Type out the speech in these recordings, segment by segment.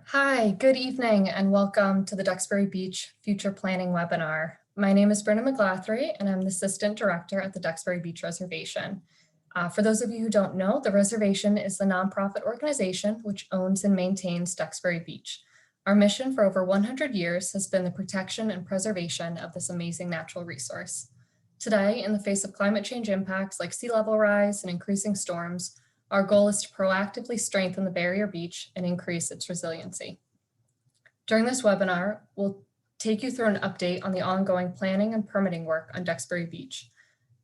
Hi, good evening, and welcome to the Duxbury Beach Future Planning webinar. My name is Brenda McGlathry, and I'm the Assistant Director at the Duxbury Beach Reservation. For those of you who don't know, the reservation is the nonprofit organization which owns and maintains Duxbury Beach. Our mission for over 100 years has been the protection and preservation of this amazing natural resource. Today, in the face of climate change impacts like sea level rise and increasing storms, our goal is to proactively strengthen the barrier beach and increase its resiliency. During this webinar, we'll take you through an update on the ongoing planning and permitting work on Duxbury Beach.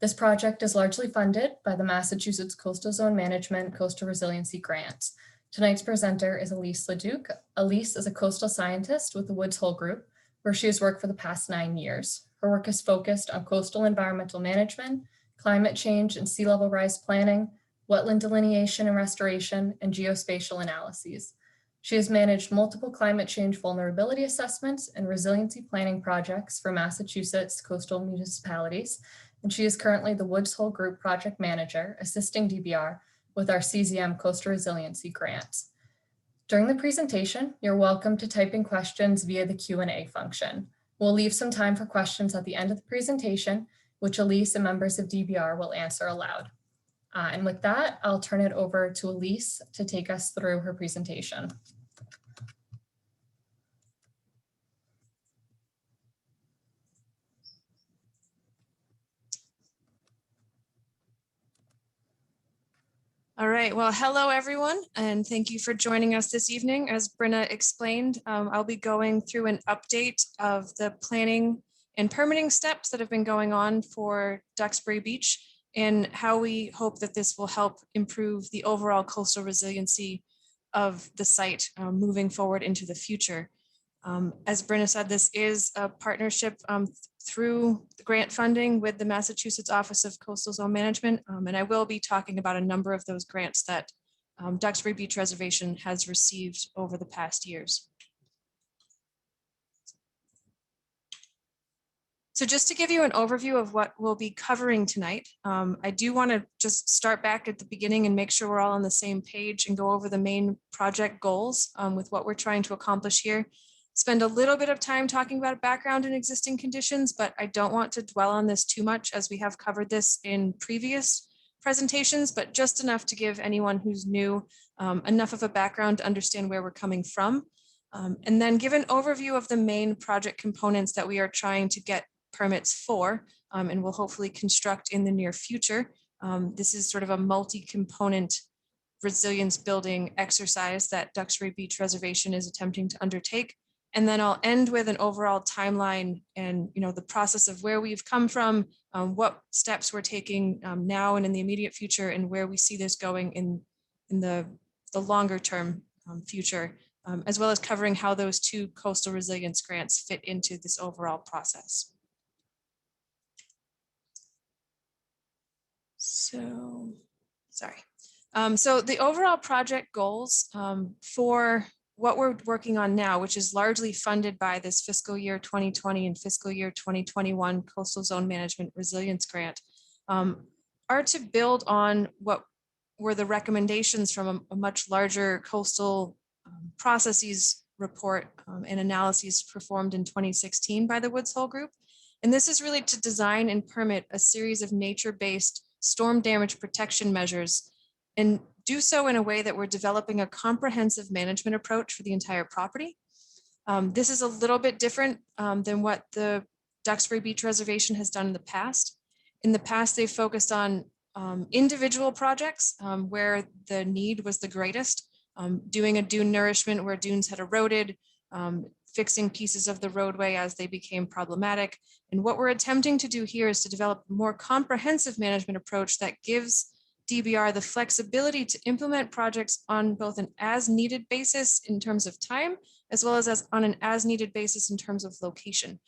This project is largely funded by the Massachusetts Coastal Zone Management Coastal Resiliency Grant. Tonight's presenter is Elise Leduc. Elise is a coastal scientist with the Woods Hole Group, where she has worked for the past 9 years. Her work is focused on coastal environmental management, climate change and sea level rise planning, wetland delineation and restoration, and geospatial analyses. She has managed multiple climate change vulnerability assessments and resiliency planning projects for Massachusetts coastal municipalities, and she is currently the Woods Hole Group Project Manager, assisting DBR with our CZM Coastal Resiliency Grant. During the presentation, you're welcome to type in questions via the Q&A function. We'll leave some time for questions at the end of the presentation, which Elise and members of DBR will answer aloud. And with that, I'll turn it over to Elise to take us through her presentation. All right, well, hello everyone, and thank you for joining us this evening. As Brenna explained, I'll be going through an update of the planning and permitting steps that have been going on for Duxbury Beach and how we hope that this will help improve the overall coastal resiliency of the site moving forward into the future. As Brenna said, this is a partnership through the grant funding with the Massachusetts Office of Coastal Zone Management, and I will be talking about a number of those grants that Duxbury Beach Reservation has received over the past years. So just to give you an overview of what we'll be covering tonight, I do want to just start back at the beginning and make sure we're all on the same page and go over the main project goals with what we're trying to accomplish here. Spend a little bit of time talking about background and existing conditions, but I don't want to dwell on this too much as we have covered this in previous presentations, but just enough to give anyone who's new enough of a background to understand where we're coming from. And then give an overview of the main project components that we are trying to get permits for, and will hopefully construct in the near future. This is sort of a multi-component resilience building exercise that Duxbury Beach Reservation is attempting to undertake. And then I'll end with an overall timeline and the process of where we've come from, what steps we're taking now and in the immediate future, and where we see this going in the longer term future, as well as covering how those two coastal resilience grants fit into this overall process. So, sorry. So the overall project goals for what we're working on now, which is largely funded by this fiscal year 2020 and fiscal year 2021 Coastal Zone Management Resilience Grant, are to build on what were the recommendations from a much larger coastal processes report and analyses performed in 2016 by the Woods Hole Group. And this is really to design and permit a series of nature-based storm damage protection measures, and do so in a way that we're developing a comprehensive management approach for the entire property. This is a little bit different than what the Duxbury Beach Reservation has done in the past. In the past, they've focused on individual projects where the need was the greatest, doing a dune nourishment where dunes had eroded, fixing pieces of the roadway as they became problematic. And what we're attempting to do here is to develop a more comprehensive management approach that gives DBR the flexibility to implement projects on both an as needed basis in terms of time, as well as on an as needed basis in terms of location.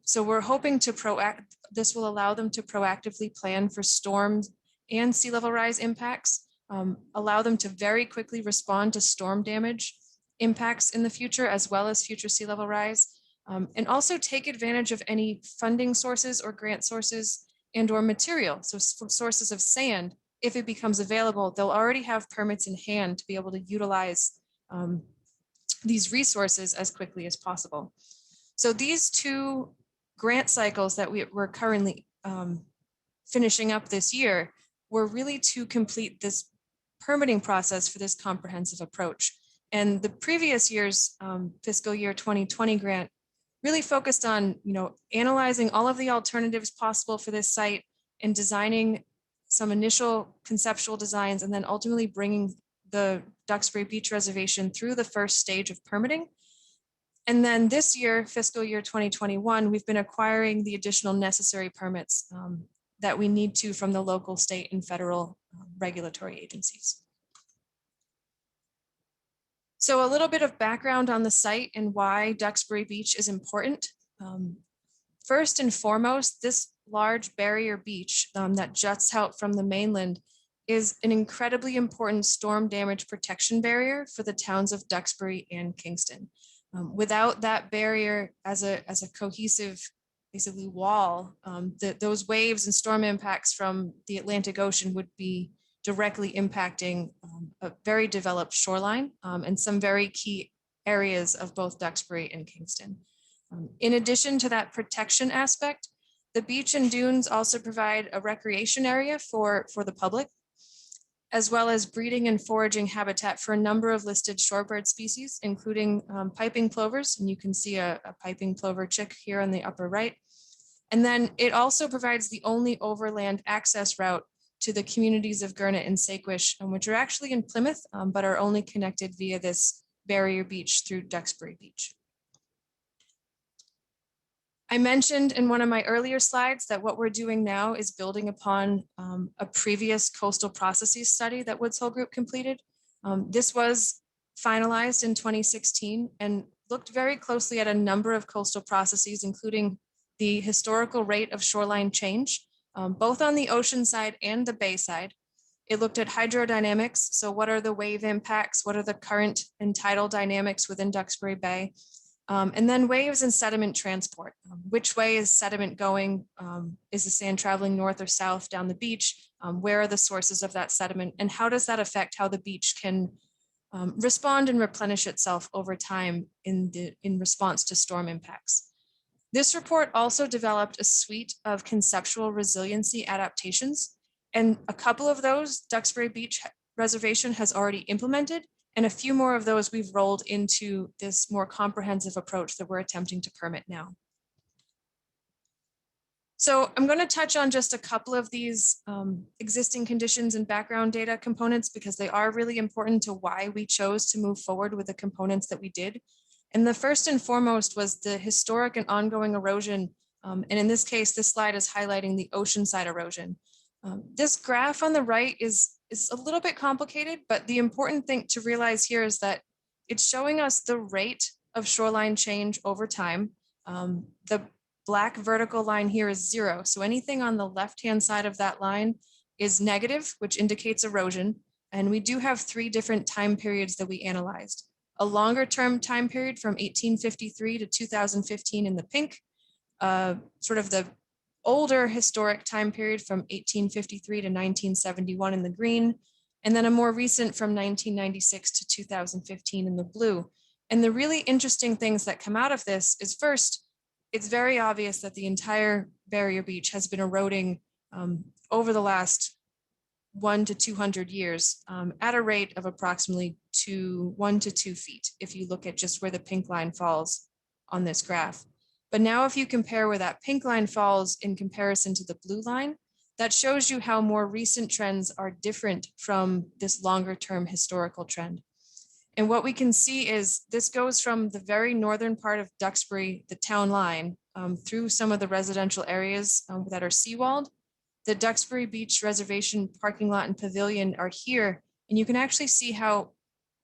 So we're hoping to this will allow them to proactively plan for storms and sea level rise impacts, allow them to very quickly respond to storm damage impacts in the future, as well as future sea level rise, and also take advantage of any funding sources or grant sources and or material. So sources of sand, if it becomes available, they'll already have permits in hand to be able to utilize these resources as quickly as possible. So these two grant cycles that we're currently finishing up this year were really to complete this permitting process for this comprehensive approach. And the previous year's fiscal year 2020 grant really focused on, analyzing all of the alternatives possible for this site and designing some initial conceptual designs, and then ultimately bringing the Duxbury Beach Reservation through the first stage of permitting. And then this year, fiscal year 2021, we've been acquiring the additional necessary permits that we need to from the local, state, and federal regulatory agencies. So a little bit of background on the site and why Duxbury Beach is important. First and foremost, this large barrier beach that juts out from the mainland is an incredibly important storm damage protection barrier for the towns of Duxbury and Kingston. Without that barrier as a cohesive, basically wall, those waves and storm impacts from the Atlantic Ocean would be directly impacting a very developed shoreline and some very key areas of both Duxbury and Kingston. In addition to that protection aspect, the beach and dunes also provide a recreation area for the public, as well as breeding and foraging habitat for a number of listed shorebird species, including piping plovers. And you can see a piping plover chick here on the upper right. And then it also provides the only overland access route to the communities of Gurnet and Saquesh, which are actually in Plymouth, but are only connected via this barrier beach through Duxbury Beach. I mentioned in one of my earlier slides that what we're doing now is building upon a previous coastal processes study that Woods Hole Group completed. This was finalized in 2016 and looked very closely at a number of coastal processes, including the historical rate of shoreline change, both on the ocean side and the bay side. It looked at hydrodynamics. So what are the wave impacts? What are the current and tidal dynamics within Duxbury Bay? And then waves and sediment transport. Which way is sediment going? Is the sand traveling north or south down the beach? Where are the sources of that sediment? And how does that affect how the beach can respond and replenish itself over time in response to storm impacts? This report also developed a suite of conceptual resiliency adaptations, and a couple of those Duxbury Beach Reservation has already implemented, and a few more of those we've rolled into this more comprehensive approach that we're attempting to permit now. So I'm going to touch on just a couple of these existing conditions and background data components because they are really important to why we chose to move forward with the components that we did. And the first and foremost was the historic and ongoing erosion. And in this case, this slide is highlighting the oceanside erosion. This graph on the right is a little bit complicated, but the important thing to realize here is that it's showing us the rate of shoreline change over time. The black vertical line here is 0. So anything on the left-hand side of that line is negative, which indicates erosion. And we do have 3 different time periods that we analyzed. A longer term time period from 1853 to 2015 in the pink, sort of the older historic time period from 1853 to 1971 in the green, and then a more recent from 1996 to 2015 in the blue. And the really interesting things that come out of this is first, it's very obvious that the entire barrier beach has been eroding over the last 1 to 200 years at a rate of approximately 1 to 2 feet, if you look at just where the pink line falls on this graph. But now if you compare where that pink line falls in comparison to the blue line, that shows you how more recent trends are different from this longer term historical trend. And what we can see is this goes from the very northern part of Duxbury, the town line, through some of the residential areas that are seawalled. The Duxbury Beach Reservation parking lot and pavilion are here, and you can actually see how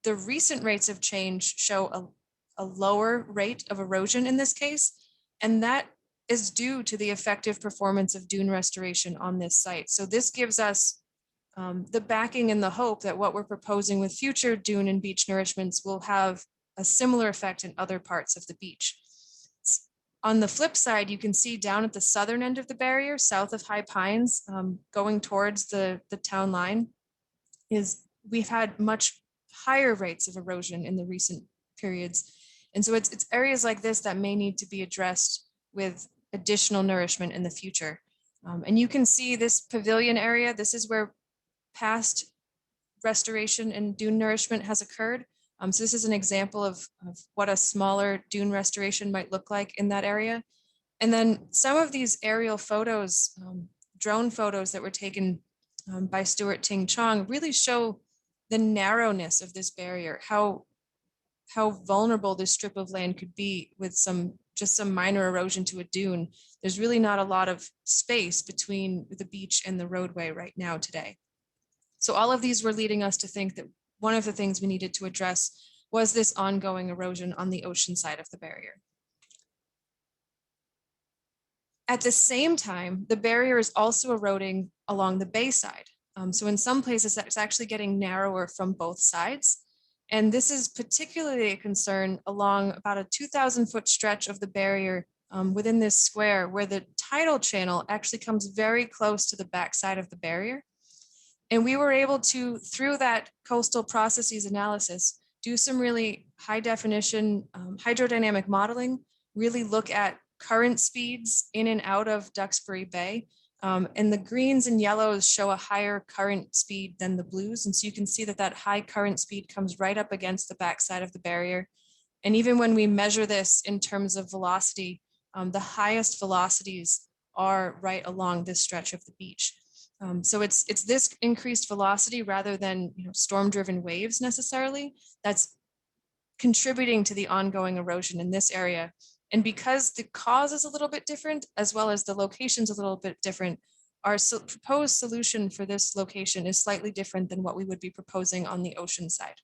the recent rates of change show a lower rate of erosion in this case, and that is due to the effective performance of dune restoration on this site. So this gives us the backing and the hope that what we're proposing with future dune and beach nourishments will have a similar effect in other parts of the beach. On the flip side, you can see down at the southern end of the barrier, south of High Pines, going towards the town line, is we've had much higher rates of erosion in the recent periods. And so it's areas like this that may need to be addressed with additional nourishment in the future. And you can see this pavilion area. This is where past restoration and dune nourishment has occurred. So this is an example of what a smaller dune restoration might look like in that area. And then some of these aerial photos, drone photos that were taken by Stuart Ting Chong really show the narrowness of this barrier, how vulnerable this strip of land could be with just some minor erosion to a dune. There's really not a lot of space between the beach and the roadway right now today. So all of these were leading us to think that one of the things we needed to address was this ongoing erosion on the ocean side of the barrier. At the same time, the barrier is also eroding along the bay side. So in some places, it's actually getting narrower from both sides. And this is particularly a concern along about a 2,000-foot stretch of the barrier within this square, where the tidal channel actually comes very close to the backside of the barrier. And we were able to, through that coastal processes analysis, do some really high definition hydrodynamic modeling, really look at current speeds in and out of Duxbury Bay. And the greens and yellows show a higher current speed than the blues. And so you can see that that high current speed comes right up against the backside of the barrier. And even when we measure this in terms of velocity, the highest velocities are right along this stretch of the beach. So it's this increased velocity rather than storm-driven waves necessarily that's contributing to the ongoing erosion in this area. And because the cause is a little bit different, as well as the location's a little bit different, our proposed solution for this location is slightly different than what we would be proposing on the ocean side.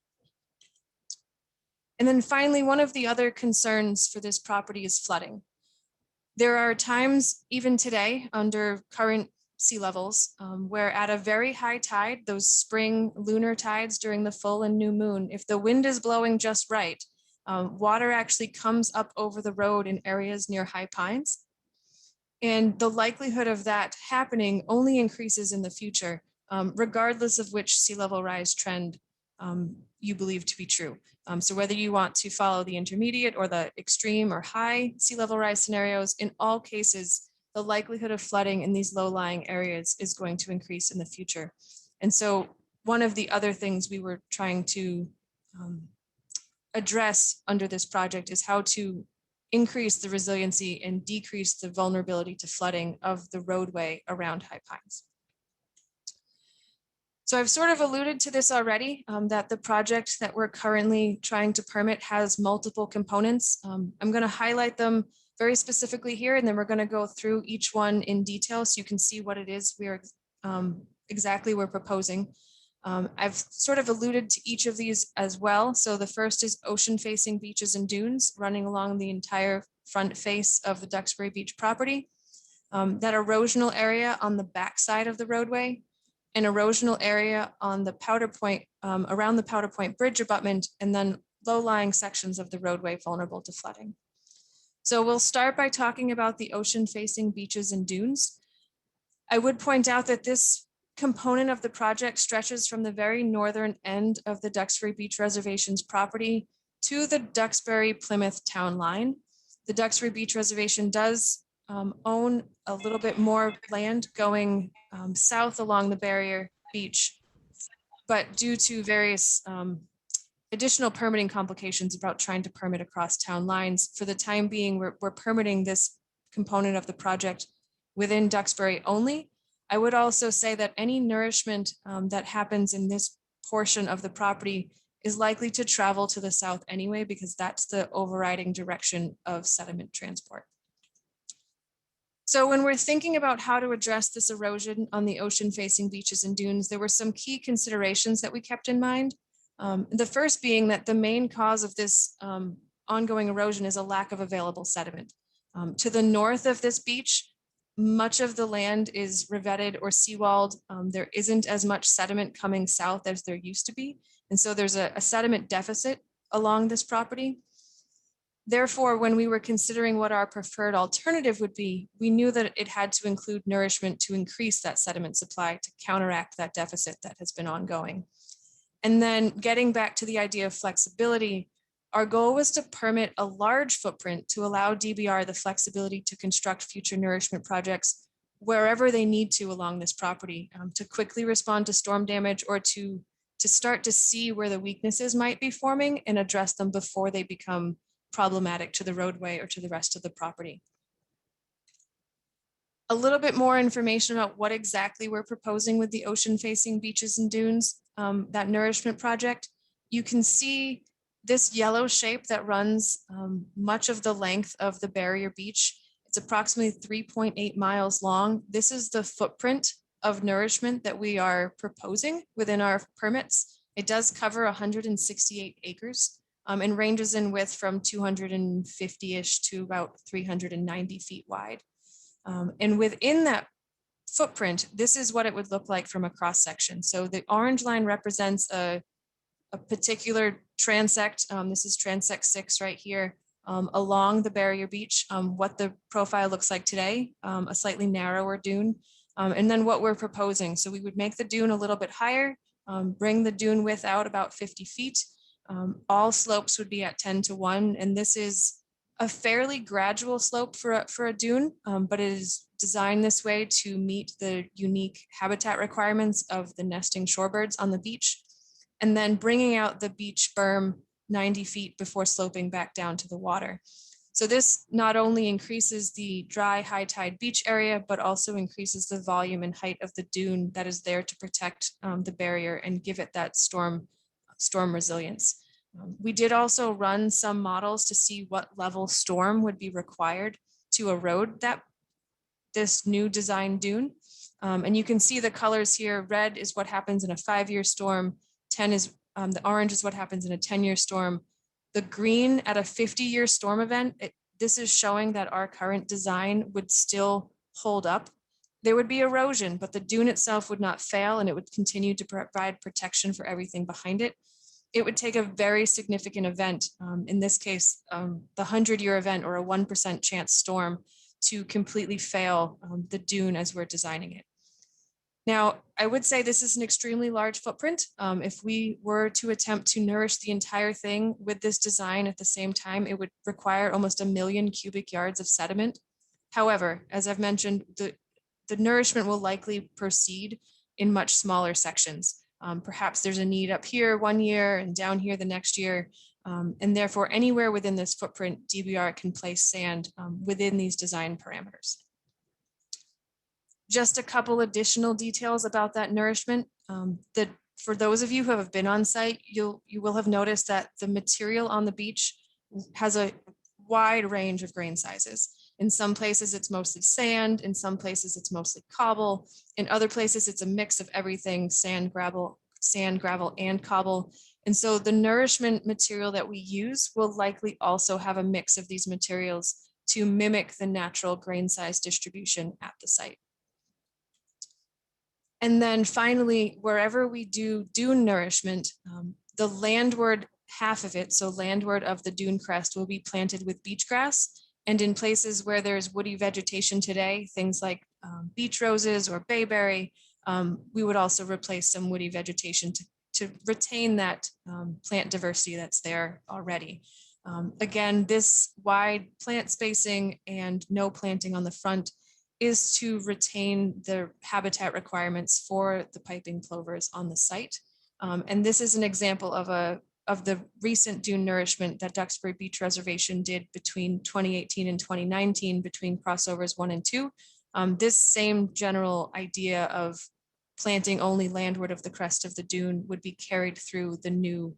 And then finally, one of the other concerns for this property is flooding. There are times, even today, under current sea levels, where at a very high tide, those spring lunar tides during the full and new moon, if the wind is blowing just right, water actually comes up over the road in areas near high pines. And the likelihood of that happening only increases in the future, regardless of which sea level rise trend you believe to be true. So whether you want to follow the intermediate or the extreme or high sea level rise scenarios, in all cases, the likelihood of flooding in these low-lying areas is going to increase in the future. And so one of the other things we were trying to address under this project is how to increase the resiliency and decrease the vulnerability to flooding of the roadway around High Pines. So I've sort of alluded to this already, that the project that we're currently trying to permit has multiple components. I'm going to highlight them very specifically here, and then we're going to go through each one in detail so you can see what it is we're exactly we're proposing. I've sort of alluded to each of these as well. So the first is ocean-facing beaches and dunes running along the entire front face of the Duxbury Beach property. That erosional area on the backside of the roadway, an erosional area on the Powder Point, around the Powder Point Bridge abutment, and then low-lying sections of the roadway vulnerable to flooding. So we'll start by talking about the ocean-facing beaches and dunes. I would point out that this component of the project stretches from the very northern end of the Duxbury Beach Reservation's property to the Duxbury Plymouth town line. The Duxbury Beach Reservation does own a little bit more land going south along the barrier beach, but due to various additional permitting complications about trying to permit across town lines, for the time being, we're permitting this component of the project within Duxbury only. I would also say that any nourishment that happens in this portion of the property is likely to travel to the south anyway, because that's the overriding direction of sediment transport. So when we're thinking about how to address this erosion on the ocean-facing beaches and dunes, there were some key considerations that we kept in mind. The first being that the main cause of this ongoing erosion is a lack of available sediment. To the north of this beach, much of the land is revetted or seawalled. There isn't as much sediment coming south as there used to be. And so there's a sediment deficit along this property. Therefore, when we were considering what our preferred alternative would be, we knew that it had to include nourishment to increase that sediment supply to counteract that deficit that has been ongoing. And then getting back to the idea of flexibility, Our goal was to permit a large footprint to allow DBR the flexibility to construct future nourishment projects wherever they need to along this property, to quickly respond to storm damage or to start to see where the weaknesses might be forming and address them before they become problematic to the roadway or to the rest of the property. A little bit more information about what exactly we're proposing with the ocean-facing beaches and dunes, that nourishment project. You can see this yellow shape that runs much of the length of the barrier beach. It's approximately 3.8 miles long. This is the footprint of nourishment that we are proposing within our permits. It does cover 168 acres and ranges in width from 250-ish to about 390 feet wide. And within that footprint, this is what it would look like from a cross section. So the orange line represents a particular transect. This is transect 6 right here along the barrier beach, what the profile looks like today, a slightly narrower dune. And then what we're proposing. So we would make the dune a little bit higher, bring the dune width out about 50 feet. All slopes would be at 10:1. And this is a fairly gradual slope for a dune, but it is designed this way to meet the unique habitat requirements of the nesting shorebirds on the beach, and then bringing out the beach berm 90 feet before sloping back down to the water. So this not only increases the dry high tide beach area, but also increases the volume and height of the dune that is there to protect the barrier and give it that storm resilience. We did also run some models to see what level storm would be required to erode this new design dune. And you can see the colors here. Red is what happens in a 5-year storm. 10 is the orange is what happens in a 10-year storm. The green at a 50-year storm event, this is showing that our current design would still hold up. There would be erosion, but the dune itself would not fail and it would continue to provide protection for everything behind it. It would take a very significant event, in this case, the 100-year event or a 1% chance storm to completely fail the dune as we're designing it. Now, I would say this is an extremely large footprint. If we were to attempt to nourish the entire thing with this design at the same time, it would require almost 1 million cubic yards of sediment. However, as I've mentioned, the nourishment will likely proceed in much smaller sections. Perhaps there's a need up here 1 year and down here the next year. And therefore, anywhere within this footprint, DBR can place sand within these design parameters. Just a couple additional details about that nourishment. For those of you who have been on site, you will have noticed that the material on the beach has a wide range of grain sizes. In some places, it's mostly sand. In some places, it's mostly cobble. In other places, it's a mix of everything, sand, gravel, and cobble. And so the nourishment material that we use will likely also have a mix of these materials to mimic the natural grain size distribution at the site. And then finally, wherever we do dune nourishment, the landward half of it, so landward of the dune crest, will be planted with beach grass. And in places where there's woody vegetation today, things like beach roses or bayberry, we would also replace some woody vegetation to retain that plant diversity that's there already. Again, this wide plant spacing and no planting on the front is to retain the habitat requirements for the piping plovers on the site. And this is an example of the recent dune nourishment that Duxbury Beach Reservation did between 2018 and 2019 between crossovers 1 and 2. This same general idea of planting only landward of the crest of the dune would be carried through the new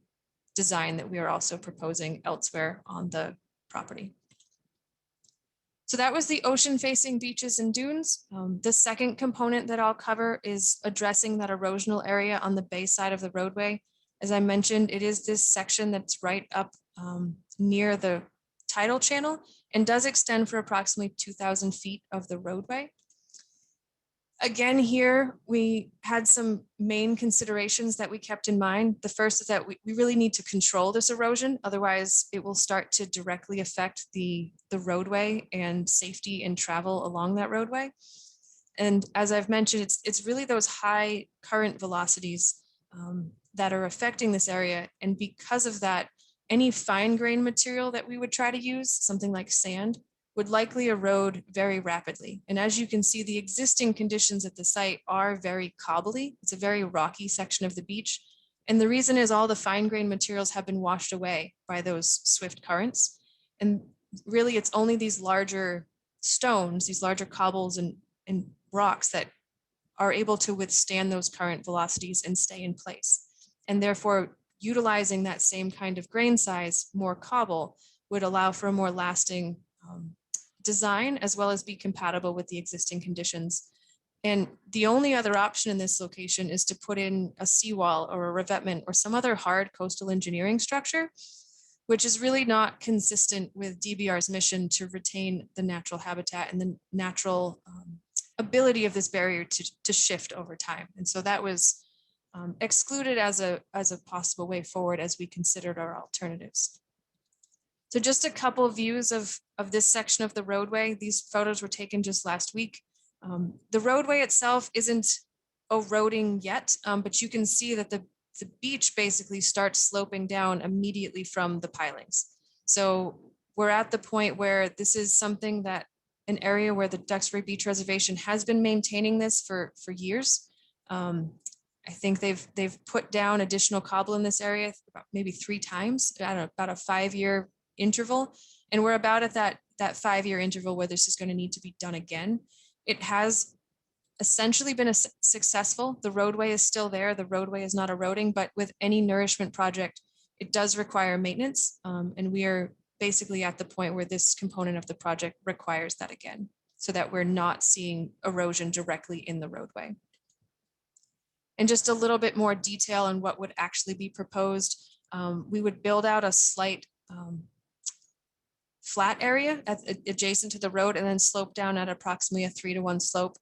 design that we are also proposing elsewhere on the property. So that was the ocean-facing beaches and dunes. The second component that I'll cover is addressing that erosional area on the bay side of the roadway. As I mentioned, it is this section that's right up near the tidal channel and does extend for approximately 2,000 feet of the roadway. Again, here we had some main considerations that we kept in mind. The first is that we really need to control this erosion, otherwise it will start to directly affect the roadway and safety and travel along that roadway. And as I've mentioned, it's really those high current velocities that are affecting this area. And because of that, any fine grained material that we would try to use, something like sand, would likely erode very rapidly. And as you can see, the existing conditions at the site are very cobbly. It's a very rocky section of the beach. And the reason is all the fine grained materials have been washed away by those swift currents. And really, it's only these larger stones, these larger cobbles and rocks that are able to withstand those current velocities and stay in place. And therefore, utilizing that same kind of grain size, more cobble, would allow for a more lasting design, as well as be compatible with the existing conditions. And the only other option in this location is to put in a seawall or a revetment or some other hard coastal engineering structure, which is really not consistent with DBR's mission to retain the natural habitat and the natural ability of this barrier to shift over time. And so that was excluded as a possible way forward as we considered our alternatives. So just a couple of views of this section of the roadway. These photos were taken just last week. The roadway itself isn't eroding yet, but you can see that the beach basically starts sloping down immediately from the pilings. So we're at the point where this is something that an area where the Duxbury Beach Reservation has been maintaining this for years. I think they've put down additional cobble in this area about maybe 3 times, about a 5-year interval. And we're about at that 5-year interval where this is going to need to be done again. It has essentially been successful. The roadway is still there. The roadway is not eroding, but with any nourishment project, it does require maintenance. And we are basically at the point where this component of the project requires that again, so that we're not seeing erosion directly in the roadway. And just a little bit more detail on what would actually be proposed. We would build out a slight flat area adjacent to the road and then slope down at approximately a 3-to-1 slope.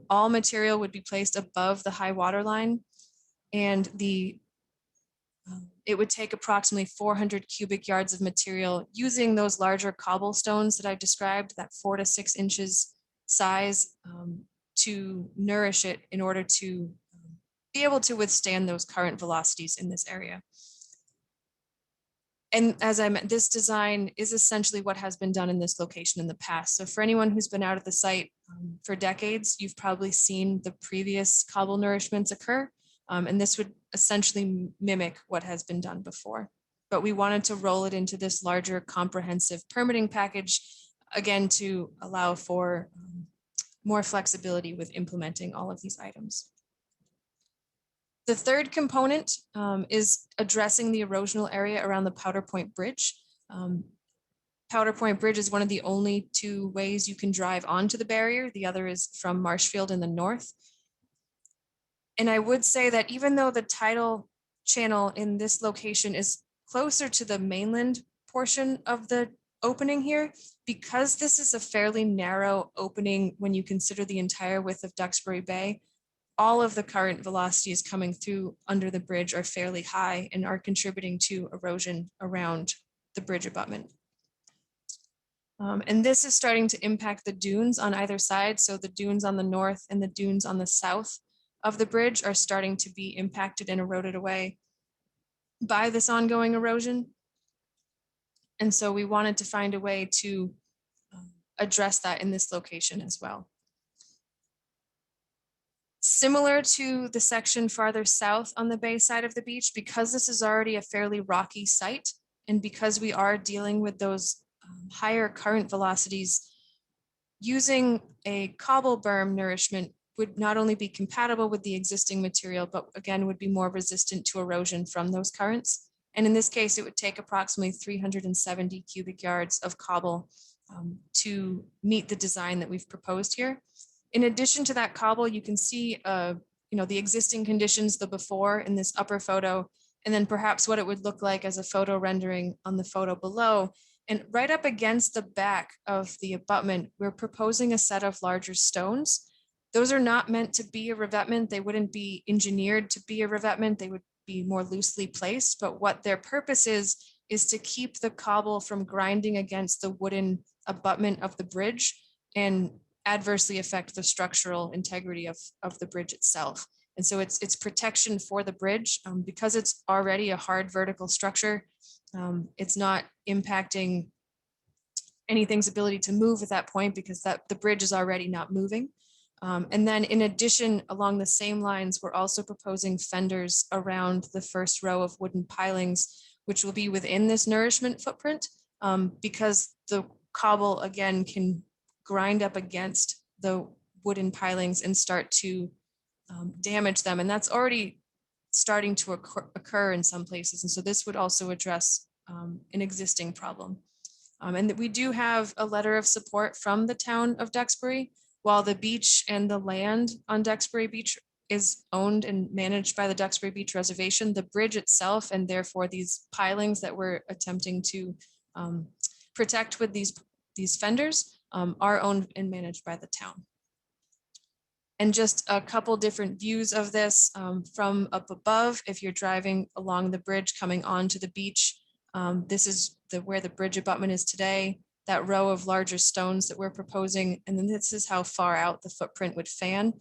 All material would be placed above the high water line, and it would take approximately 400 cubic yards of material using those larger cobblestones that I described, that 4 to 6 inches size, to nourish it in order to be able to withstand those current velocities in this area. And as I meant, this design is essentially what has been done in this location in the past. So for anyone who's been out at the site for decades, you've probably seen the previous cobble nourishments occur. And this would essentially mimic what has been done before. But we wanted to roll it into this larger comprehensive permitting package, again, to allow for more flexibility with implementing all of these items. The third component is addressing the erosional area around the Powder Point Bridge. Powder Point Bridge is one of the only 2 ways you can drive onto the barrier. The other is from Marshfield in the north. And I would say that even though the tidal channel in this location is closer to the mainland portion of the opening here, because this is a fairly narrow opening when you consider the entire width of Duxbury Bay, all of the current velocities coming through under the bridge are fairly high and are contributing to erosion around the bridge abutment. And this is starting to impact the dunes on either side. So the dunes on the north and the dunes on the south of the bridge are starting to be impacted and eroded away by this ongoing erosion. And so we wanted to find a way to address that in this location as well. Similar to the section farther south on the bay side of the beach, because this is already a fairly rocky site, and because we are dealing with those higher current velocities, using a cobble berm nourishment would not only be compatible with the existing material, but again, would be more resistant to erosion from those currents. And in this case, it would take approximately 370 cubic yards of cobble to meet the design that we've proposed here. In addition to that cobble, you can see the existing conditions, the before in this upper photo, and then perhaps what it would look like as a photo rendering on the photo below. And right up against the back of the abutment, we're proposing a set of larger stones. Those are not meant to be a revetment. They wouldn't be engineered to be a revetment. They would be more loosely placed, but what their purpose is to keep the cobble from grinding against the wooden abutment of the bridge and adversely affect the structural integrity of the bridge itself. And so it's protection for the bridge because it's already a hard vertical structure. It's not impacting anything's ability to move at that point because the bridge is already not moving. And then in addition, along the same lines, we're also proposing fenders around the first row of wooden pilings, which will be within this nourishment footprint because the cobble again can grind up against the wooden pilings and start to damage them. And that's already starting to occur in some places. And so this would also address an existing problem. And that we do have a letter of support from the town of Duxbury. While the beach and the land on Duxbury Beach is owned and managed by the Duxbury Beach Reservation, the bridge itself, and therefore these pilings that we're attempting to protect with these fenders are owned and managed by the town. And just a couple different views of this from up above. If you're driving along the bridge coming onto the beach, this is where the bridge abutment is today, that row of larger stones that we're proposing. And then this is how far out the footprint would fan.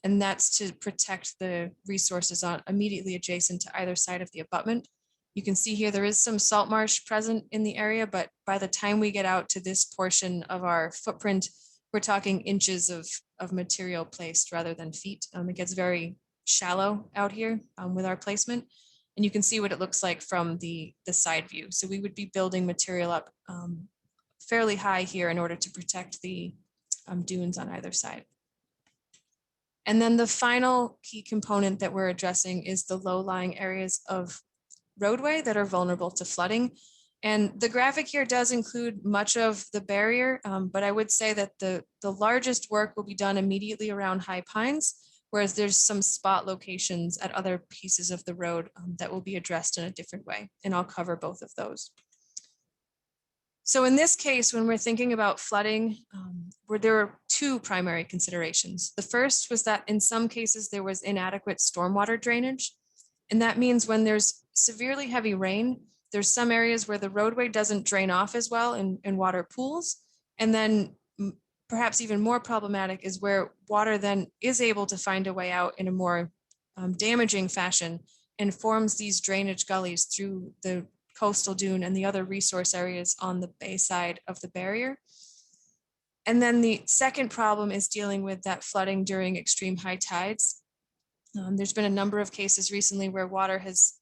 And that's to protect the resources immediately adjacent to either side of the abutment. You can see here there is some salt marsh present in the area, but by the time we get out to this portion of our footprint, we're talking inches of material placed rather than feet. It gets very shallow out here with our placement. And you can see what it looks like from the side view. So we would be building material up fairly high here in order to protect the dunes on either side. And then the final key component that we're addressing is the low-lying areas of roadway that are vulnerable to flooding. And the graphic here does include much of the barrier, but I would say that the largest work will be done immediately around High Pines, whereas there's some spot locations at other pieces of the road that will be addressed in a different way. And I'll cover both of those. So in this case, when we're thinking about flooding, where there are two primary considerations. The first was that in some cases there was inadequate stormwater drainage. And that means when there's severely heavy rain, there's some areas where the roadway doesn't drain off as well in water pools. And then perhaps even more problematic is where water then is able to find a way out in a more damaging fashion and forms these drainage gullies through the coastal dune and the other resource areas on the bay side of the barrier. And then the second problem is dealing with that flooding during extreme high tides. There's been a number of cases recently where water has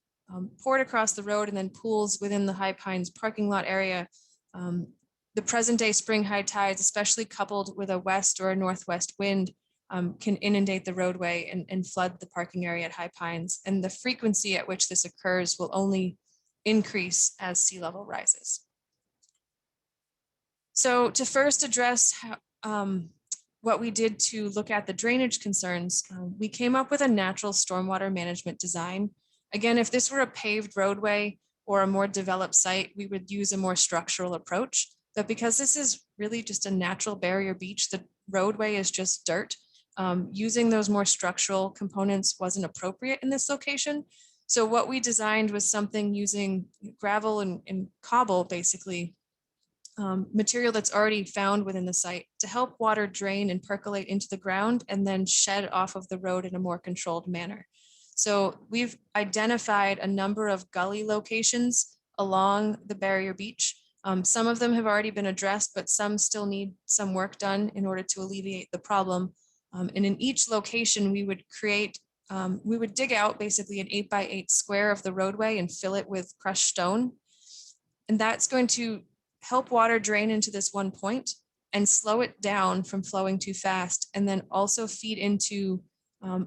poured across the road and then pools within the High Pines parking lot area. The present day spring high tides, especially coupled with a west or a northwest wind, can inundate the roadway and flood the parking area at High Pines. And the frequency at which this occurs will only increase as sea level rises. So to first address what we did to look at the drainage concerns, we came up with a natural stormwater management design. Again, if this were a paved roadway or a more developed site, we would use a more structural approach. But because this is really just a natural barrier beach, the roadway is just dirt. Using those more structural components wasn't appropriate in this location. So what we designed was something using gravel and cobble, basically, material that's already found within the site to help water drain and percolate into the ground and then shed off of the road in a more controlled manner. So we've identified a number of gully locations along the barrier beach. Some of them have already been addressed, but some still need some work done in order to alleviate the problem. And in each location, we would dig out basically an 8x8 square of the roadway and fill it with crushed stone. And that's going to help water drain into this one point and slow it down from flowing too fast, and then also feed into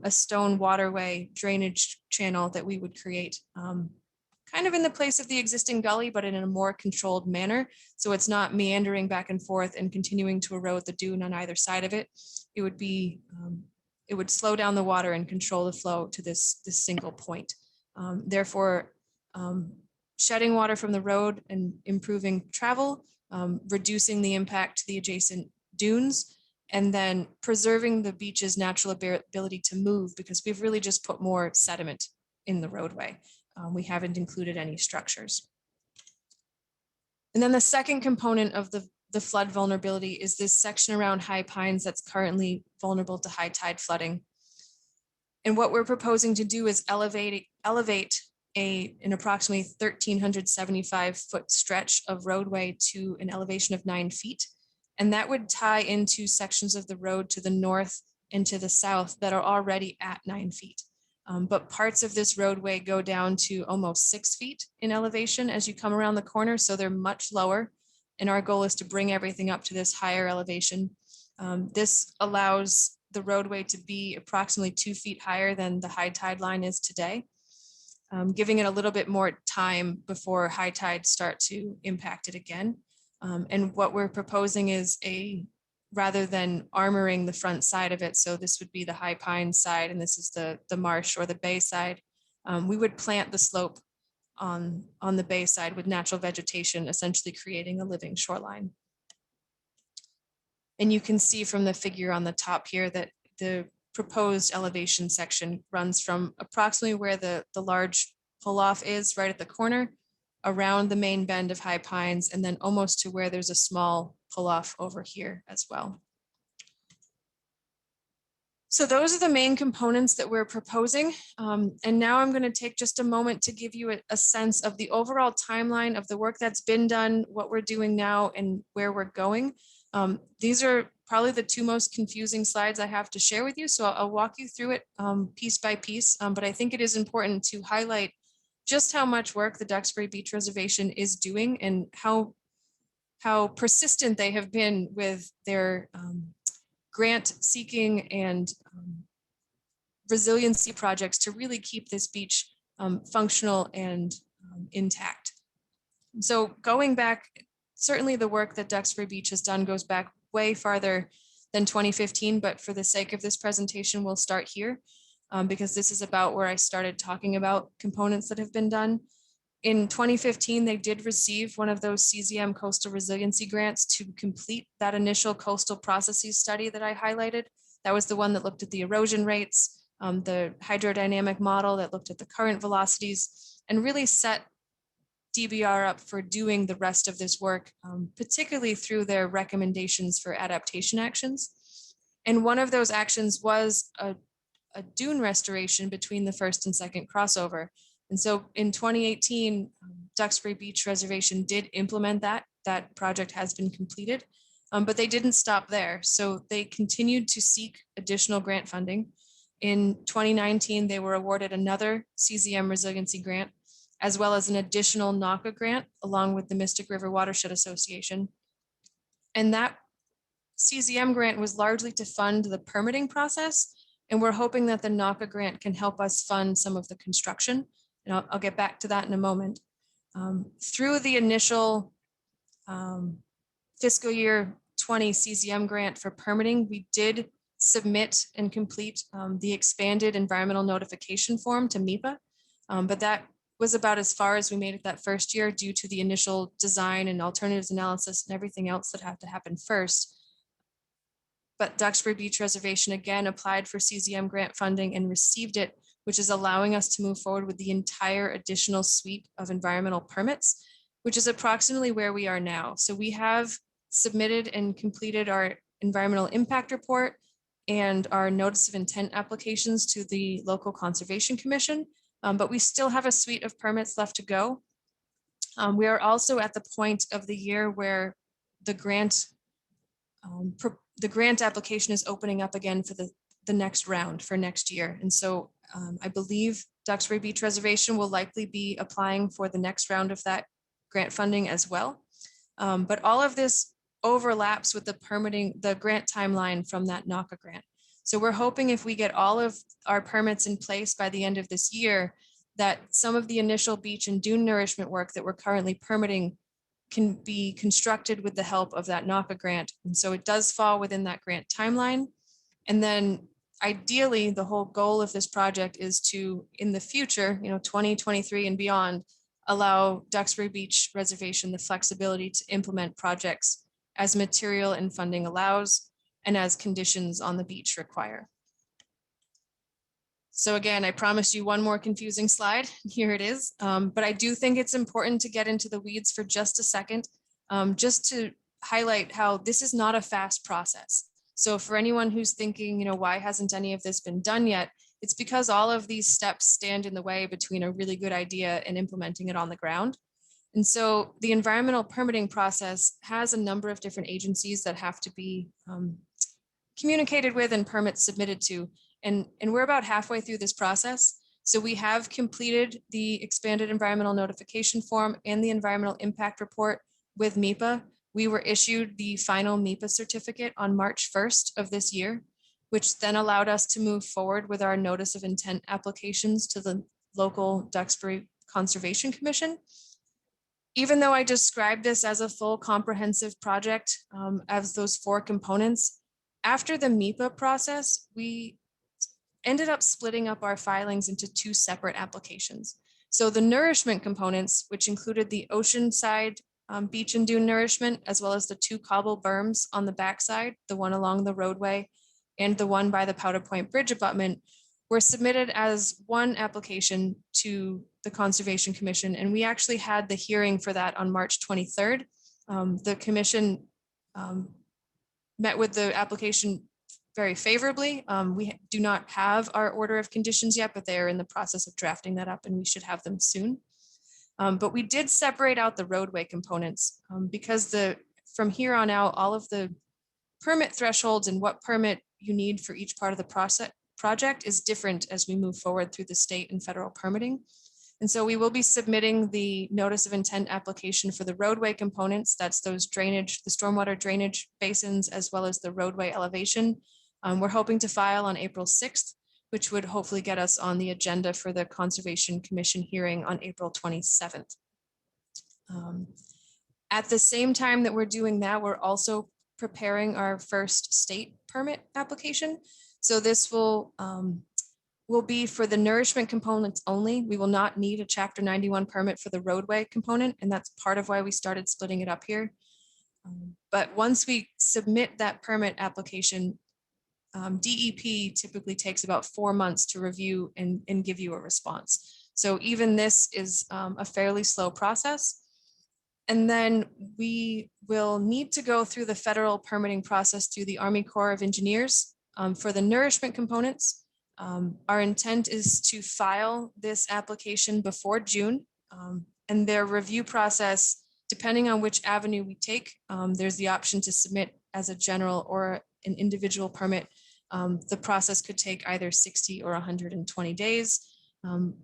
a stone waterway drainage channel that we would create kind of in the place of the existing gully, but in a more controlled manner. So it's not meandering back and forth and continuing to erode the dune on either side of it. It would be, it would slow down the water and control the flow to this single point. Therefore, shedding water from the road and improving travel, reducing the impact to the adjacent dunes, and then preserving the beach's natural ability to move, because we've really just put more sediment in the roadway. We haven't included any structures. And then the second component of the flood vulnerability is this section around High Pines that's currently vulnerable to high tide flooding. And what we're proposing to do is elevate an approximately 1,375-foot stretch of roadway to an elevation of 9 feet. And that would tie into sections of the road to the north and to the south that are already at 9 feet. But parts of this roadway go down to almost 6 feet in elevation as you come around the corner. So they're much lower. And our goal is to bring everything up to this higher elevation. This allows the roadway to be approximately 2 feet higher than the high tide line is today, giving it a little bit more time before high tides start to impact it again. And what we're proposing is rather than armoring the front side of it, so this would be the high pine side and this is the marsh or the bay side, we would plant the slope on the bay side with natural vegetation, essentially creating a living shoreline. And you can see from the figure on the top here that the proposed elevation section runs from approximately where the large pull-off is right at the corner, around the main bend of high pines, and then almost to where there's a small pull-off over here as well. So those are the main components that we're proposing. And now I'm going to take just a moment to give you a sense of the overall timeline of the work that's been done, what we're doing now, and where we're going. These are probably the two most confusing slides I have to share with you. So I'll walk you through it piece by piece. But I think it is important to highlight just how much work the Duxbury Beach Reservation is doing and how persistent they have been with their grant seeking and resiliency projects to really keep this beach functional and intact. So going back, certainly the work that Duxbury Beach has done goes back way farther than 2015, but for the sake of this presentation, we'll start here because this is about where I started talking about components that have been done. In 2015, they did receive one of those CZM coastal resiliency grants to complete that initial coastal processes study that I highlighted. That was the one that looked at the erosion rates, the hydrodynamic model that looked at the current velocities, and really set DBR up for doing the rest of this work, particularly through their recommendations for adaptation actions. And one of those actions was a dune restoration between the first and second crossover. And so in 2018, Duxbury Beach Reservation did implement that. That project has been completed, but they didn't stop there. So they continued to seek additional grant funding. In 2019, they were awarded another CZM resiliency grant, as well as an additional NACA grant, along with the Mystic River Watershed Association. And that CZM grant was largely to fund the permitting process. And we're hoping that the NACA grant can help us fund some of the construction. And I'll get back to that in a moment. Through the initial fiscal year 20 CZM grant for permitting, we did submit and complete the expanded environmental notification form to MEPA, but that was about as far as we made it that first year due to the initial design and alternatives analysis and everything else that had to happen first. But Duxbury Beach Reservation again applied for CZM grant funding and received it, which is allowing us to move forward with the entire additional suite of environmental permits, which is approximately where we are now. So we have submitted and completed our environmental impact report and our notice of intent applications to the local conservation commission, but we still have a suite of permits left to go. We are also at the point of the year where the grant application is opening up again for the next round for next year. And so I believe Duxbury Beach Reservation will likely be applying for the next round of that grant funding as well. But all of this overlaps with the grant timeline from that NACA grant. So we're hoping if we get all of our permits in place by the end of this year, that some of the initial beach and dune nourishment work that we're currently permitting can be constructed with the help of that NACA grant. And so it does fall within that grant timeline. And then ideally, the whole goal of this project is to, in the future, 2023 and beyond, allow Duxbury Beach Reservation the flexibility to implement projects as material and funding allows and as conditions on the beach require. So again, I promised you one more confusing slide. Here it is. But I do think it's important to get into the weeds for just a second, just to highlight how this is not a fast process. So for anyone who's thinking, why hasn't any of this been done yet? It's because all of these steps stand in the way between a really good idea and implementing it on the ground. And so the environmental permitting process has a number of different agencies that have to be communicated with and permits submitted to. And we're about halfway through this process. So we have completed the expanded environmental notification form and the environmental impact report with MEPA. We were issued the final MEPA certificate on March 1st of this year, which then allowed us to move forward with our notice of intent applications to the local Duxbury Conservation Commission. Even though I described this as a full comprehensive project, as those 4 components, after the MEPA process, we ended up splitting up our filings into 2 separate applications. So the nourishment components, which included the oceanside beach and dune nourishment, as well as the 2 cobble berms on the backside, the one along the roadway and the one by the Powder Point Bridge abutment, were submitted as one application to the Conservation Commission. And we actually had the hearing for that on March 23rd. The commission met with the application very favorably. We do not have our order of conditions yet, but they are in the process of drafting that up and we should have them soon. But we did separate out the roadway components because from here on out, all of the permit thresholds and what permit you need for each part of the project is different as we move forward through the state and federal permitting. And so we will be submitting the notice of intent application for the roadway components. That's those drainage, the stormwater drainage basins, as well as the roadway elevation. We're hoping to file on April 6th, which would hopefully get us on the agenda for the Conservation Commission hearing on April 27th. At the same time that we're doing that, we're also preparing our first state permit application. So this will be for the nourishment components only. We will not need a Chapter 91 permit for the roadway component, and that's part of why we started splitting it up here. But once we submit that permit application, DEP typically takes about 4 months to review and give you a response. So even this is a fairly slow process. And then we will need to go through the federal permitting process through the Army Corps of Engineers for the nourishment components. Our intent is to file this application before June, and their review process, depending on which avenue we take, there's the option to submit as a general or an individual permit. The process could take either 60 or 120 days.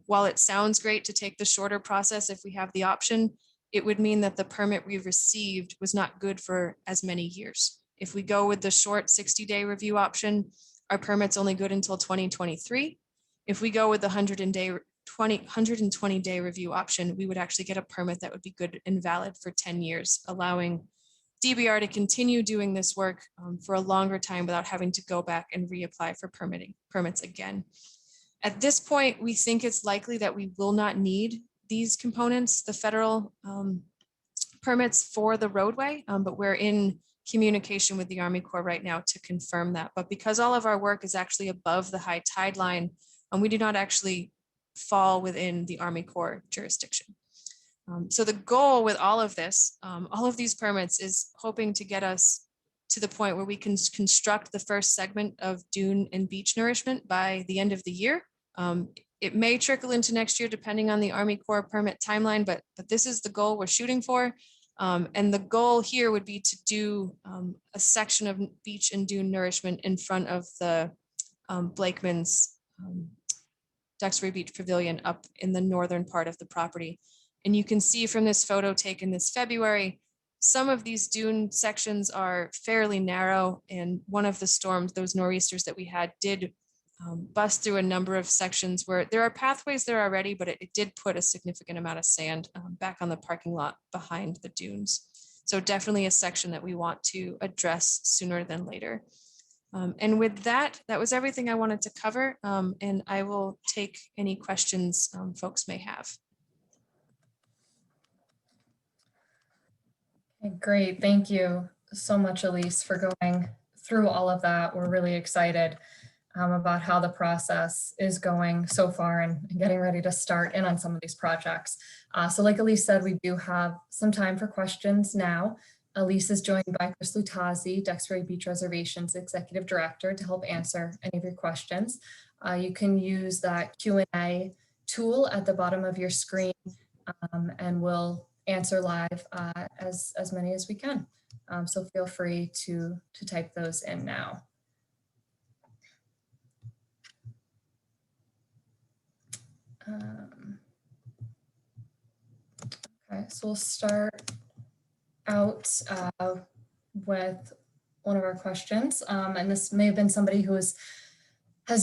While it sounds great to take the shorter process if we have the option, it would mean that the permit we received was not good for as many years. If we go with the short 60-day review option, our permit's only good until 2023. If we go with the 120-day review option, we would actually get a permit that would be good and valid for 10 years, allowing DBR to continue doing this work for a longer time without having to go back and reapply for permits again. At this point, we think it's likely that we will not need these components, the federal permits for the roadway, but we're in communication with the Army Corps right now to confirm that. But because all of our work is actually above the high tide line, we do not actually fall within the Army Corps jurisdiction. So the goal with all of this, all of these permits, is hoping to get us to the point where we can construct the first segment of dune and beach nourishment by the end of the year. It may trickle into next year depending on the Army Corps permit timeline, but this is the goal we're shooting for. And the goal here would be to do a section of beach and dune nourishment in front of the Blakeman's Duxbury Beach Pavilion up in the northern part of the property. And you can see from this photo taken this February, some of these dune sections are fairly narrow, and one of the storms, those nor'easters that we had, did bust through a number of sections where there are pathways there already, but it did put a significant amount of sand back on the parking lot behind the dunes. So definitely a section that we want to address sooner than later. And with that, that was everything I wanted to cover, and I will take any questions folks may have. Okay, great, thank you so much, Elise, for going through all of that. We're really excited about how the process is going so far and getting ready to start in on some of these projects. So like Elise said, we do have some time for questions now. Elise is joined by Chris Lutazzi, Duxbury Beach Reservation's Executive Director, to help answer any of your questions. You can use that Q&A tool at the bottom of your screen, and we'll answer live as many as we can. So feel free to type those in now. Okay, so we'll start out with one of our questions, and this may have been somebody who has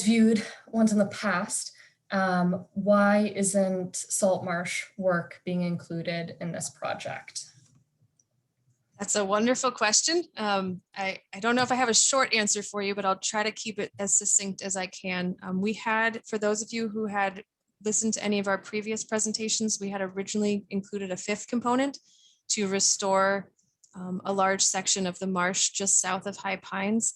viewed ones in the past. Why isn't salt marsh work being included in this project? That's a wonderful question. I don't know if I have a short answer for you, but I'll try to keep it as succinct as I can. We had, for those of you who had listened to any of our previous presentations, we had originally included a fifth component to restore a large section of the marsh just south of High Pines.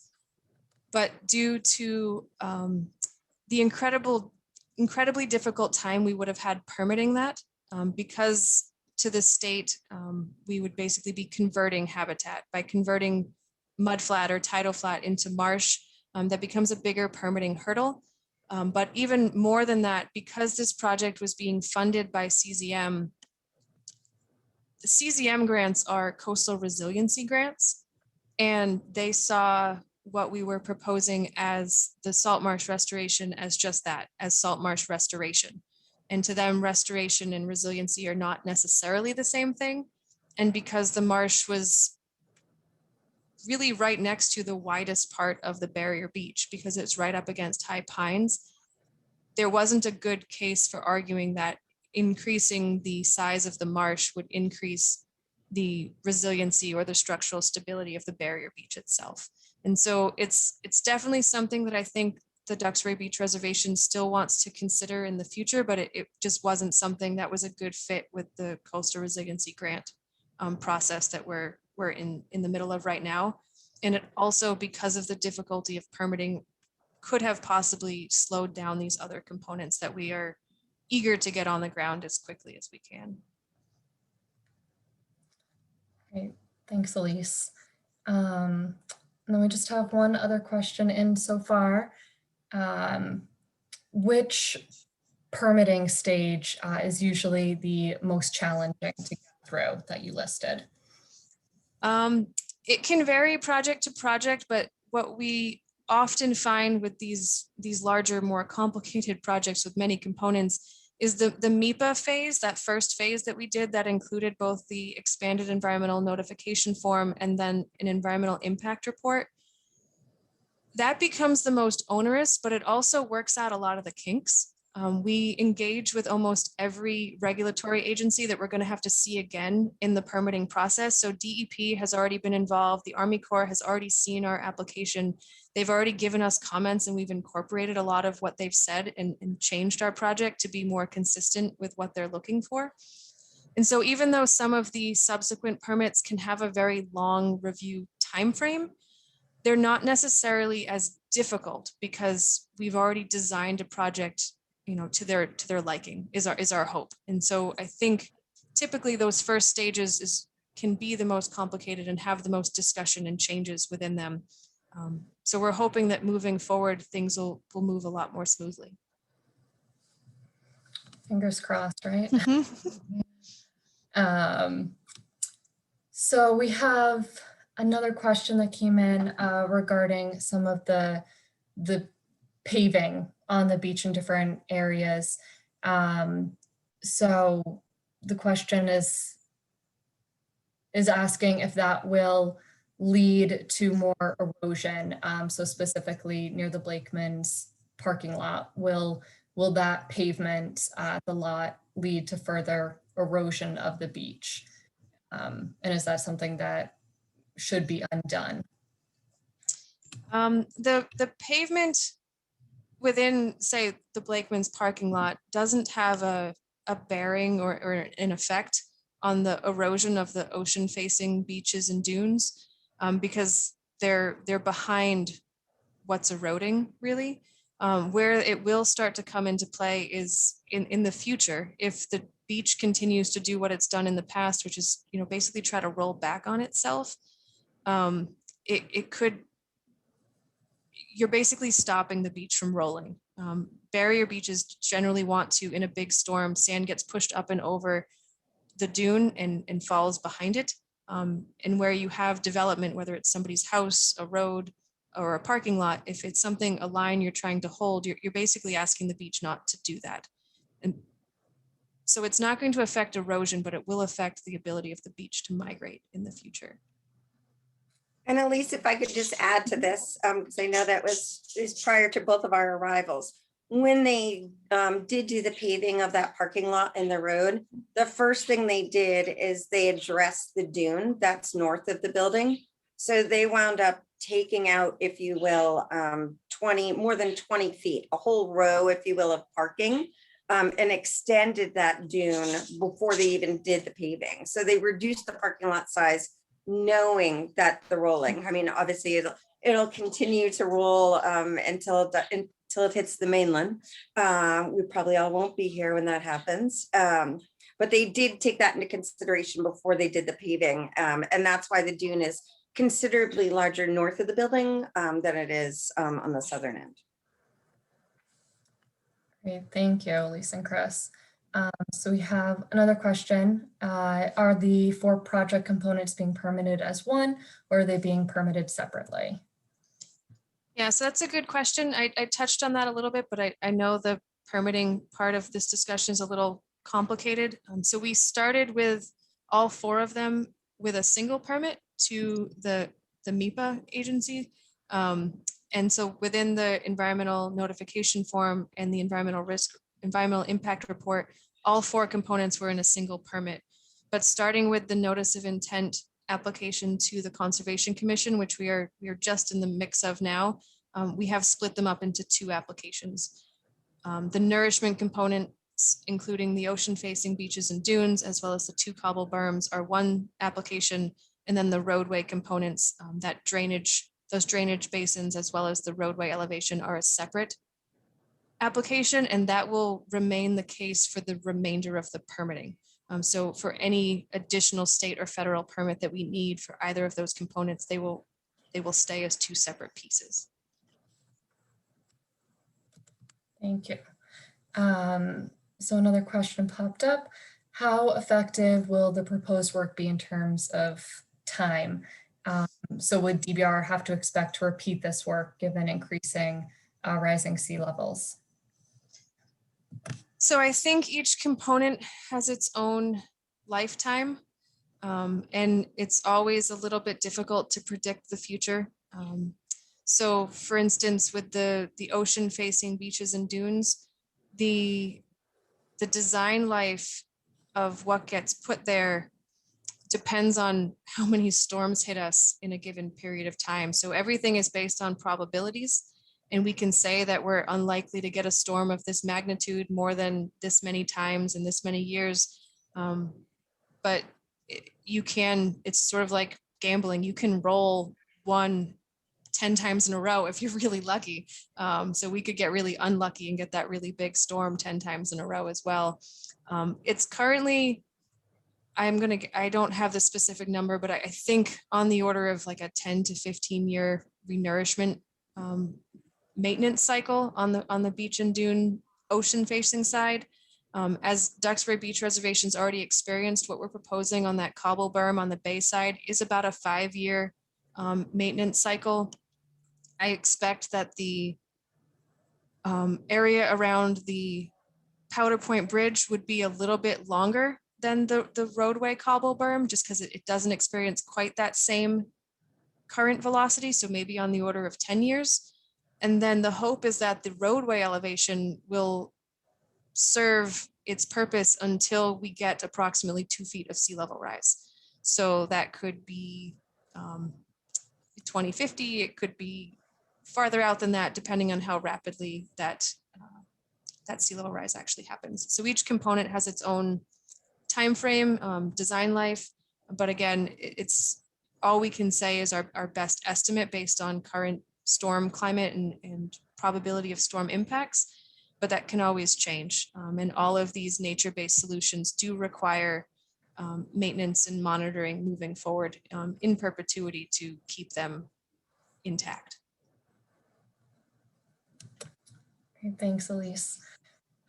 But due to the incredibly difficult time we would have had permitting that, because to the state, we would basically be converting habitat by converting mudflat or tidal flat into marsh. That becomes a bigger permitting hurdle. But even more than that, because this project was being funded by CZM, the CZM grants are coastal resiliency grants, and they saw what we were proposing as the salt marsh restoration as just that, as salt marsh restoration. And to them, restoration and resiliency are not necessarily the same thing. And because the marsh was really right next to the widest part of the barrier beach, because it's right up against High Pines, there wasn't a good case for arguing that increasing the size of the marsh would increase the resiliency or the structural stability of the barrier beach itself. And so it's definitely something that I think the Duxbury Beach Reservation still wants to consider in the future, but it just wasn't something that was a good fit with the coastal resiliency grant process that we're in the middle of right now. And it also, because of the difficulty of permitting, could have possibly slowed down these other components that we are eager to get on the ground as quickly as we can. Great, thanks, Elise. And then we just have one other question in so far. Which permitting stage is usually the most challenging to get through that you listed? It can vary project to project, but what we often find with these larger, more complicated projects with many components is the MEPA phase, that first phase that we did that included both the expanded environmental notification form and then an environmental impact report. That becomes the most onerous, but it also works out a lot of the kinks. We engage with almost every regulatory agency that we're going to have to see again in the permitting process. So DEP has already been involved. The Army Corps has already seen our application. They've already given us comments, and we've incorporated a lot of what they've said and changed our project to be more consistent with what they're looking for. And so even though some of the subsequent permits can have a very long review timeframe, they're not necessarily as difficult because we've already designed a project, you know, to their liking is our hope. And so I think typically those first stages can be the most complicated and have the most discussion and changes within them. So we're hoping that moving forward, things will move a lot more smoothly. Fingers crossed, right? So we have another question that came in regarding some of the paving on the beach in different areas. So the question is asking if that will lead to more erosion. So specifically near the Blakeman's parking lot, will that pavement the lot lead to further erosion of the beach? And is that something that should be undone? The pavement within, say, the Blakeman's parking lot doesn't have a bearing or an effect on the erosion of the ocean facing beaches and dunes, because they're behind what's eroding really. Where it will start to come into play is in the future, if the beach continues to do what it's done in the past, which is, basically try to roll back on itself. It could, you're basically stopping the beach from rolling. Barrier beaches generally want to, in a big storm, sand gets pushed up and over the dune and falls behind it. And where you have development, whether it's somebody's house, a road, or a parking lot, if it's something, a line you're trying to hold, you're basically asking the beach not to do that. And so it's not going to affect erosion, but it will affect the ability of the beach to migrate in the future. And Elise, if I could just add to this, because I know that was prior to both of our arrivals. When they did do the paving of that parking lot and the road, the first thing they did is they addressed the dune that's north of the building. So they wound up taking out, if you will, more than 20 feet, a whole row, if you will, of parking, and extended that dune before they even did the paving. So they reduced the parking lot size, knowing that the rolling, I mean, obviously it'll continue to roll until it hits the mainland. We probably all won't be here when that happens. But they did take that into consideration before they did the paving. And that's why the dune is considerably larger north of the building than it is on the southern end. Great, thank you, Lisa and Chris. So we have another question. Are the 4 project components being permitted as one, or are they being permitted separately? Yeah, so that's a good question. I touched on that a little bit, but I know the permitting part of this discussion is a little complicated. So we started with all 4 of them with a single permit to the MEPA agency. And so within the environmental notification form and the environmental impact report, all 4 components were in a single permit. But starting with the notice of intent application to the Conservation Commission, which we are just in the mix of now, we have split them up into 2 applications. The nourishment components, including the ocean-facing beaches and dunes, as well as the 2 cobble berms, are one application, and then the roadway components, those drainage basins, as well as the roadway elevation, are a separate application, and that will remain the case for the remainder of the permitting. So for any additional state or federal permit that we need for either of those components, they will stay as 2 separate pieces. Thank you. So another question popped up. How effective will the proposed work be in terms of time? So would DBR have to expect to repeat this work given increasing rising sea levels? So I think each component has its own lifetime, and it's always a little bit difficult to predict the future. So for instance, with the ocean facing beaches and dunes, the design life of what gets put there depends on how many storms hit us in a given period of time. So everything is based on probabilities. And we can say that we're unlikely to get a storm of this magnitude more than this many times in this many years. But it's sort of like gambling. You can roll 10 times in a row if you're really lucky. So we could get really unlucky and get that really big storm 10 times in a row as well. It's currently, I don't have the specific number, but I think on the order of like a 10 to 15 year renourishment maintenance cycle on the beach and dune ocean facing side. As Duxbury Beach Reservation's already experienced, what we're proposing on that cobble berm on the bay side is about a 5-year maintenance cycle. I expect that the area around the Powder Point Bridge would be a little bit longer than the roadway cobble berm, just because it doesn't experience quite that same current velocity, so maybe on the order of 10 years. And then the hope is that the roadway elevation will serve its purpose until we get approximately 2 feet of sea level rise. So that could be 2050, it could be farther out than that, depending on how rapidly that sea level rise actually happens. So each component has its own time frame, design life, but again, it's all we can say is our best estimate based on current storm climate and probability of storm impacts, but that can always change. And all of these nature-based solutions do require maintenance and monitoring moving forward in perpetuity to keep them intact. Okay, thanks, Elise.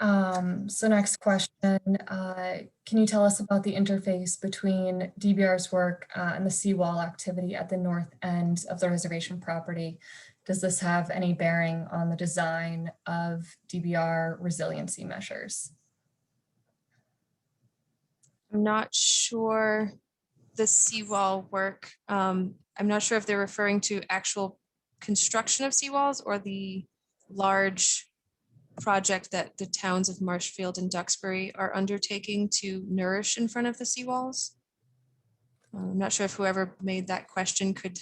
So next question, can you tell us about the interface between DBR's work and the seawall activity at the north end of the reservation property? Does this have any bearing on the design of DBR resiliency measures? I'm not sure the seawall work. I'm not sure if they're referring to actual construction of seawalls or the large project that the towns of Marshfield and Duxbury are undertaking to nourish in front of the seawalls. I'm not sure if whoever made that question could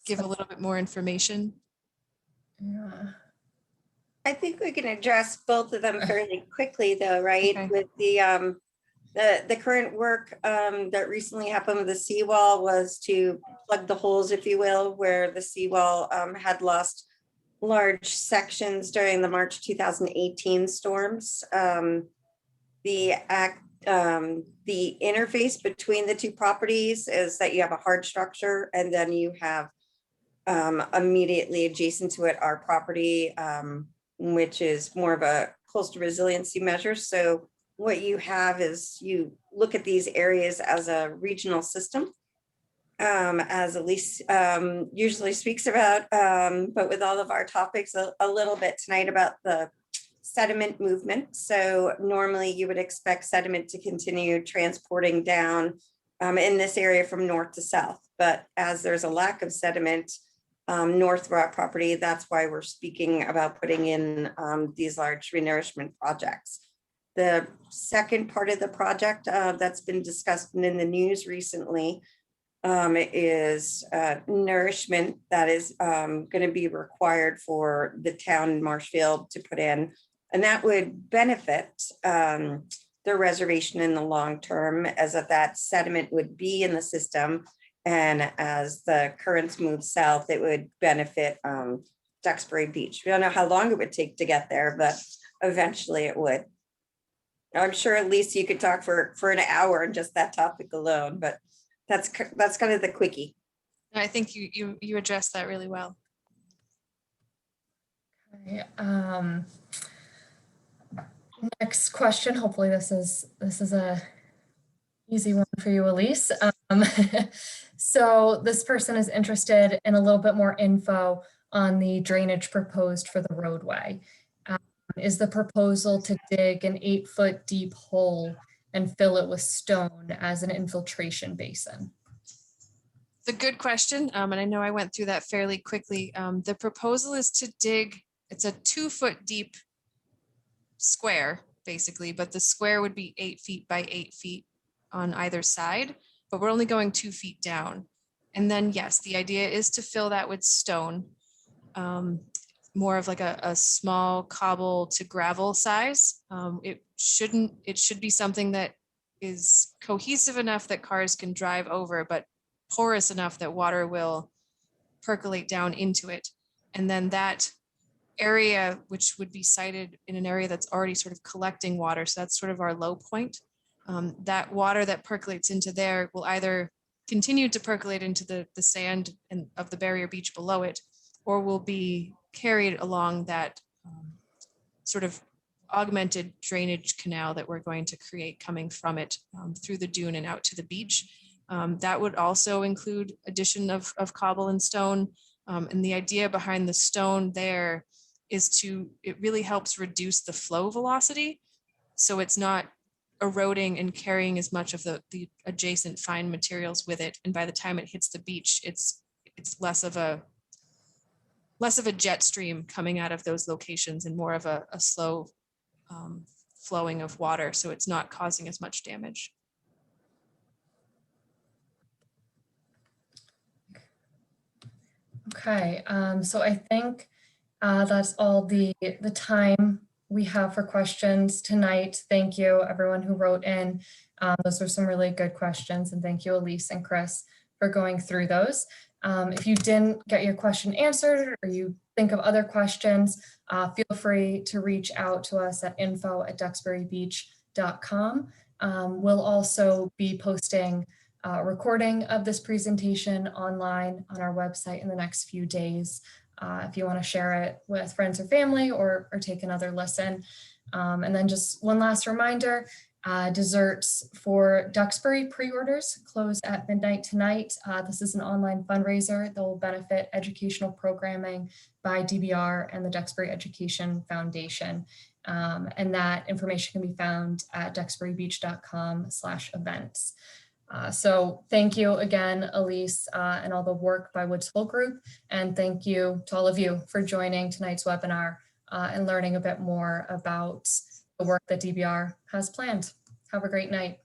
give a little bit more information. Yeah. I think we can address both of them fairly quickly though, right? Okay. With the current work that recently happened with the seawall was to plug the holes, if you will, where the seawall had lost large sections during the March 2018 storms. The interface between the two properties is that you have a hard structure and then you have immediately adjacent to it our property, which is more of a coastal resiliency measure. So what you have is you look at these areas as a regional system, as Elise usually speaks about, but with all of our topics a little bit tonight about the sediment movement. So normally you would expect sediment to continue transporting down in this area from north to south. But as there's a lack of sediment north of our property, that's why we're speaking about putting in these large renourishment projects. The second part of the project that's been discussed in the news recently is nourishment that is going to be required for the town in Marshfield to put in. And that would benefit the reservation in the long term, as that sediment would be in the system. And as the currents move south, it would benefit Duxbury Beach. We don't know how long it would take to get there, but eventually it would. I'm sure at least you could talk for an hour on just that topic alone, but that's kind of the quickie. I think you addressed that really well. Okay, next question. Hopefully this is a easy one for you, Elise. So this person is interested in a little bit more info on the drainage proposed for the roadway. Is the proposal to dig an 8-foot deep hole and fill it with stone as an infiltration basin? It's a good question. And I know I went through that fairly quickly. The proposal is to dig, it's a 2-foot deep square, basically, but the square would be 8 feet by 8 feet on either side, but we're only going 2 feet down. And then, yes, the idea is to fill that with stone, more of like a small cobble to gravel size. It should be something that is cohesive enough that cars can drive over, but porous enough that water will percolate down into it. And then that area, which would be sited in an area that's already sort of collecting water, so that's sort of our low point, that water that percolates into there will either continue to percolate into the sand of the barrier beach below it, or will be carried along that sort of augmented drainage canal that we're going to create coming from it through the dune and out to the beach. That would also include addition of cobble and stone. And the idea behind the stone there is it really helps reduce the flow velocity. So it's not eroding and carrying as much of the adjacent fine materials with it. And by the time it hits the beach, it's less of a jet stream coming out of those locations and more of a slow flowing of water. So it's not causing as much damage. Okay, so I think that's all the time we have for questions tonight. Thank you, everyone who wrote in. Those were some really good questions, and thank you, Elise and Chris, for going through those. If you didn't get your question answered or you think of other questions, feel free to reach out to us at info@duxburybeach.com. We'll also be posting a recording of this presentation online on our website in the next few days. If you want to share it with friends or family or take another listen. And then just one last reminder, desserts for Duxbury pre-orders close at midnight tonight. This is an online fundraiser that will benefit educational programming by DBR and the Duxbury Education Foundation. And that information can be found at duxburybeach.com/events. So thank you again, Elise, and all the work by Woods Hole Group. And thank you to all of you for joining tonight's webinar and learning a bit more about the work that DBR has planned. Have a great night.